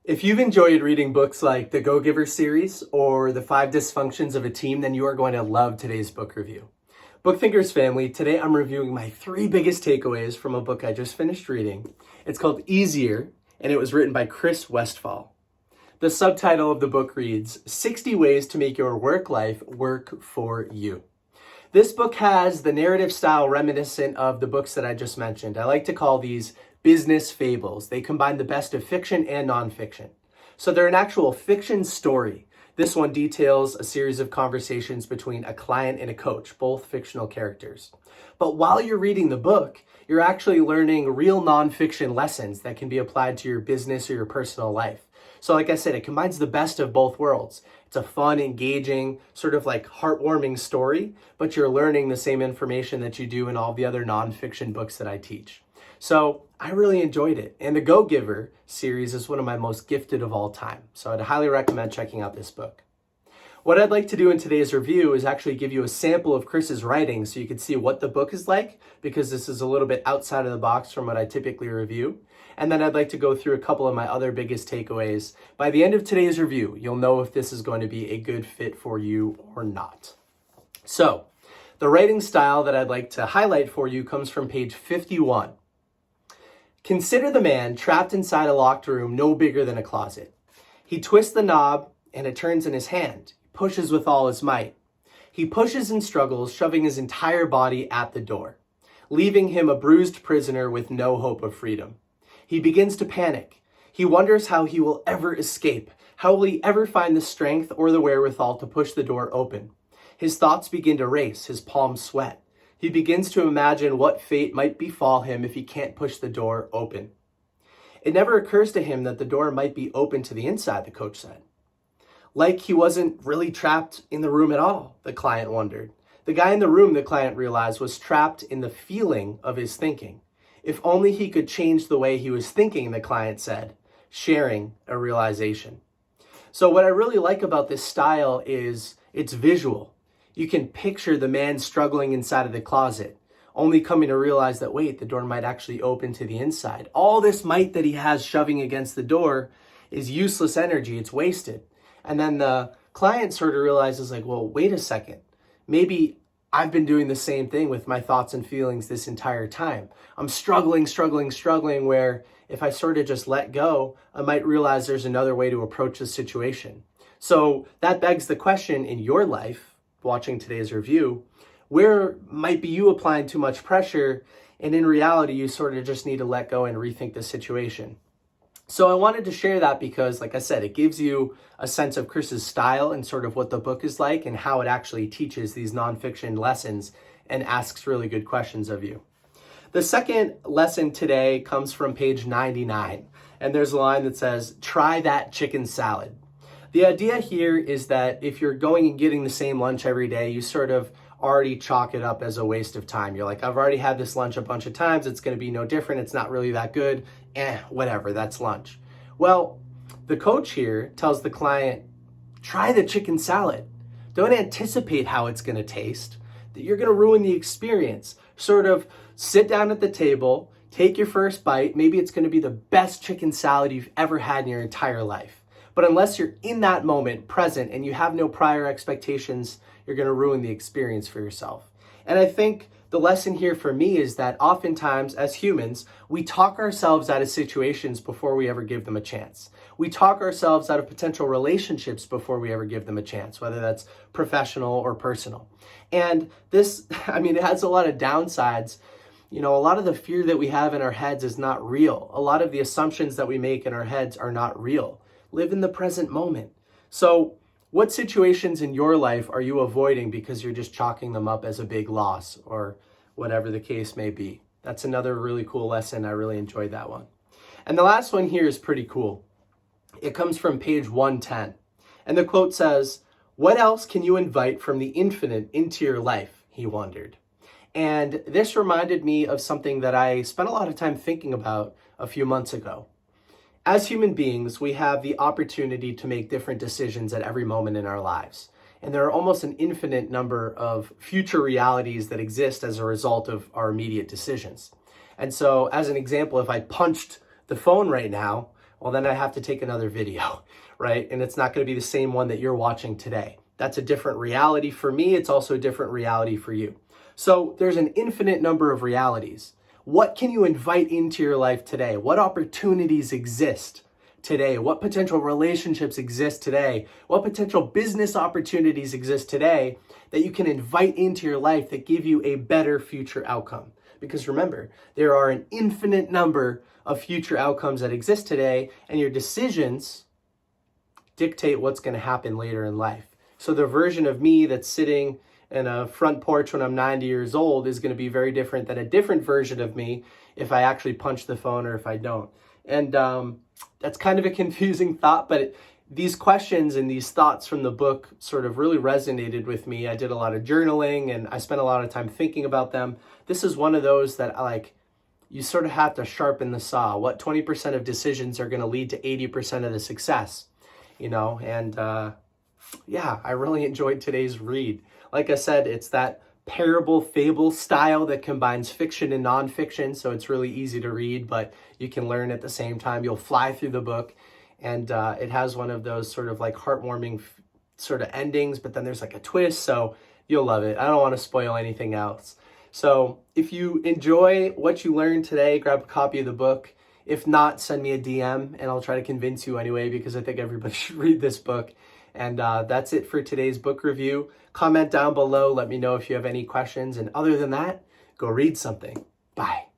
If you've enjoyed reading books like the Go-Giver series or the 5 Dysfunctions of a Team, then you are going to love today's book review. Book Thinkers family, today I'm reviewing my 3 biggest takeaways from a book I just finished reading. It's called Easier, and it was written by Westfall. The subtitle of the book reads, 60 Ways to Make Your Work Life Work for You. This book has the narrative style reminiscent of the books that I just mentioned. I like to call these business fables. They combine the best of fiction and nonfiction. So they're an actual fiction story. This one details a series of conversations between a client and a coach, both fictional characters. But while you're reading the book, you're actually learning real nonfiction lessons that can be applied to your business or your personal life. So like I said, it combines the best of both worlds. It's a fun, engaging, sort of like heartwarming story, but you're learning the same information that you do in all the other nonfiction books that I teach. So I really enjoyed it. And the Go-Giver series is one of my most gifted of all time. So I'd highly recommend checking out this book. What I'd like to do in today's review is actually give you a sample of Chris's writing so you can see what the book is like, because this is a little bit outside of the box from what I typically review. And then I'd like to go through a couple of my other biggest takeaways. By the end of today's review, you'll know if this is going to be a good fit for you or not. So the writing style that I'd like to highlight for you comes from page 51. Consider the man trapped inside a locked room no bigger than a closet. He twists the knob and it turns in his hand. He pushes with all his might. He pushes and struggles, shoving his entire body at the door, leaving him a bruised prisoner with no hope of freedom. He begins to panic. He wonders how he will ever escape. How will he ever find the strength or the wherewithal to push the door open? His thoughts begin to race, his palms sweat. He begins to imagine what fate might befall him if he can't push the door open. It never occurs to him that the door might be open to the inside, the coach said. Like he wasn't really trapped in the room at all, the client wondered. The guy in the room, the client realized, was trapped in the feeling of his thinking. If only he could change the way he was thinking, the client said, sharing a realization. So what I really like about this style is it's visual. You can picture the man struggling inside of the closet, only coming to realize that, wait, the door might actually open to the inside. All this might that he has shoving against the door is useless energy. It's wasted. And then the client sort of realizes like, well, wait a second. Maybe I've been doing the same thing with my thoughts and feelings this entire time. I'm struggling, where if I sort of just let go, I might realize there's another way to approach the situation. So that begs the question in your life, watching today's review, where might be you applying too much pressure, and in reality, you sort of just need to let go and rethink the situation. So I wanted to share that because, like I said, it gives you a sense of Chris's style and sort of what the book is like and how it actually teaches these nonfiction lessons and asks really good questions of you. The second lesson today comes from page 99, and there's a line that says, try that chicken salad. The idea here is that if you're going and getting the same lunch every day, you sort of already chalk it up as a waste of time. You're like, I've already had this lunch a bunch of times. It's going to be no different. It's not really that good. Whatever, that's lunch. Well, the coach here tells the client, try the chicken salad. Don't anticipate how it's going to taste. That you're going to ruin the experience. Sort of sit down at the table, take your first bite. Maybe it's going to be the best chicken salad you've ever had in your entire life. But unless you're in that moment, present, and you have no prior expectations, you're going to ruin the experience for yourself. And I think the lesson here for me is that oftentimes as humans, we talk ourselves out of situations before we ever give them a chance. We talk ourselves out of potential relationships before we ever give them a chance, whether that's professional or personal. And this, it has a lot of downsides. A lot of the fear that we have in our heads is not real. A lot of the assumptions that we make in our heads are not real. Live in the present moment. So what situations in your life are you avoiding because you're just chalking them up as a big loss or whatever the case may be? That's another really cool lesson. I really enjoyed that one. And the last one here is pretty cool. It comes from page 110. And the quote says, what else can you invite from the infinite into your life? He wondered. And this reminded me of something that I spent a lot of time thinking about a few months ago. As human beings, we have the opportunity to make different decisions at every moment in our lives. And there are almost an infinite number of future realities that exist as a result of our immediate decisions. And so, as an example, if I punched the phone right now, well, then I have to take another video, right? And it's not going to be the same one that you're watching today. That's a different reality for me. It's also a different reality for you. So there's an infinite number of realities. What can you invite into your life today? What opportunities exist today? What potential relationships exist today? What potential business opportunities exist today that you can invite into your life that give you a better future outcome? Because remember, there are an infinite number of future outcomes that exist today, and your decisions dictate what's going to happen later in life. So the version of me that's sitting in a front porch when I'm 90 years old is going to be very different than a different version of me if I actually punch the phone or if I don't. And that's kind of a confusing thought, but these questions and these thoughts from the book sort of really resonated with me. I did a lot of journaling and I spent a lot of time thinking about them. This is one of those that you sort of have to sharpen the saw. What 20% of decisions are going to lead to 80% of the success, and yeah, I really enjoyed today's read. Like I said, it's that parable fable style that combines fiction and nonfiction, so it's really easy to read, but you can learn at the same time. You'll fly through the book, and it has one of those sort of like heartwarming sort of endings, but then there's like a twist, so you'll love it. I don't want to spoil anything else. So if you enjoy what you learned today, grab a copy of the book. If not, send me a DM, and I'll try to convince you anyway, because I think everybody should read this book. And that's it for today's book review. Comment down below. Let me know if you have any questions. And other than that, go read something. Bye.